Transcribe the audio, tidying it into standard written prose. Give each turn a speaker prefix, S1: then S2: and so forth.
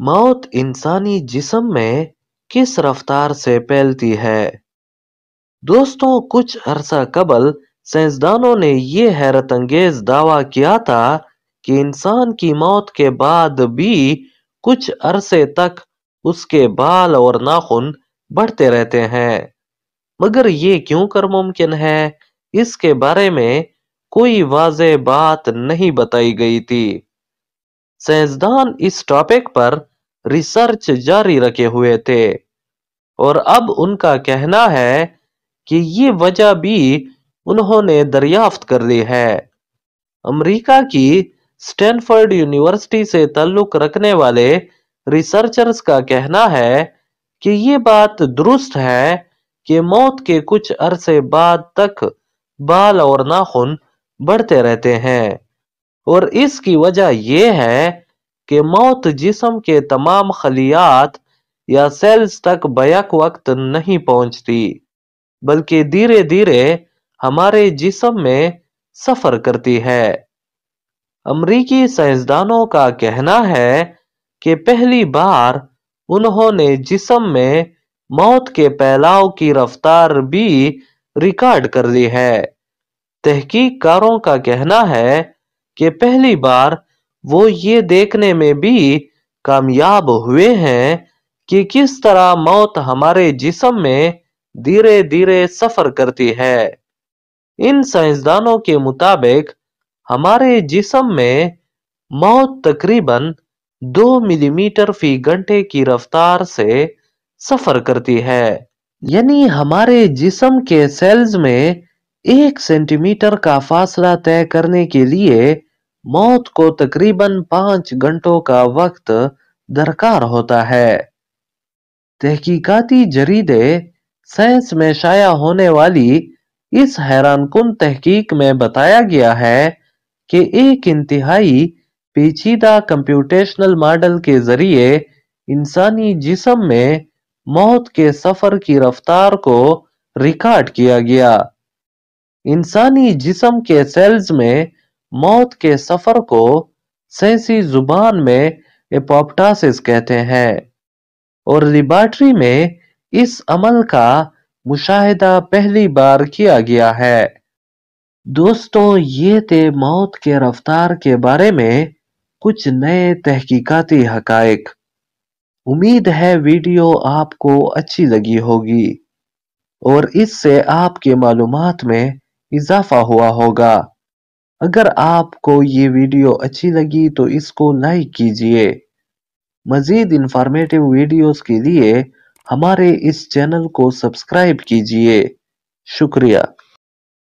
S1: मौत इंसानी जिस्म में किस रफ्तार से फैलती है? दोस्तों, कुछ अरसा कबल साइंसदानों ने ये हैरत अंगेज दावा किया था कि इंसान की मौत के बाद भी कुछ अरसे तक उसके बाल और नाखून बढ़ते रहते हैं। मगर ये क्यों कर मुमकिन है, इसके बारे में कोई वाज़ेह बात नहीं बताई गई थी। साइंसदान इस टॉपिक पर रिसर्च जारी रखे हुए थे और अब उनका कहना है कि ये वजह भी उन्होंने दरियाफ्त कर ली है। अमेरिका की स्टैनफोर्ड यूनिवर्सिटी से ताल्लुक रखने वाले रिसर्चर्स का कहना है कि ये बात दुरुस्त है कि मौत के कुछ अरसे बाद तक बाल और नाखून बढ़ते रहते हैं और इसकी वजह यह है कि मौत जिस्म के तमाम खलियात या सेल्स तक बैक वक्त नहीं पहुंचती, बल्कि धीरे धीरे हमारे जिस्म में सफर करती है। अमरीकी साइंसदानों का कहना है कि पहली बार उन्होंने जिस्म में मौत के फैलाव की रफ्तार भी रिकॉर्ड कर ली है। तहकीककारों का कहना है कि पहली बार वो ये देखने में भी कामयाब हुए हैं कि किस तरह मौत हमारे जिस्म में धीरे धीरे सफर करती है। इन साइंसदानों के मुताबिक हमारे जिस्म में मौत तकरीबन 2 मिलीमीटर फी घंटे की रफ्तार से सफर करती है, यानी हमारे जिस्म के सेल्स में 1 सेंटीमीटर का फासला तय करने के लिए मौत को तकरीबन 5 घंटों का वक्त दरकार होता है। तहकीकाती जरीदे साइंस में शाया होने वाली इस हैरानकुन तहकीक में बताया गया है कि एक इंतहाई पेचीदा कंप्यूटेशनल मॉडल के जरिए इंसानी जिस्म में मौत के सफर की रफ्तार को रिकॉर्ड किया गया। इंसानी जिस्म के सेल्स में मौत के सफर को साइंसी जुबान में एपोप्टोसिस कहते हैं और लेबोरेटरी में इस अमल का मुशाहिदा पहली बार किया गया है। दोस्तों, ये थे मौत के रफ्तार के बारे में कुछ नए तहकीकाती हकायक। उम्मीद है वीडियो आपको अच्छी लगी होगी और इससे आपके मालूमात में इजाफा हुआ होगा। अगर आपको ये वीडियो अच्छी लगी तो इसको लाइक कीजिए। मजीद इंफॉर्मेटिव वीडियोस के लिए हमारे इस चैनल को सब्सक्राइब कीजिए। शुक्रिया।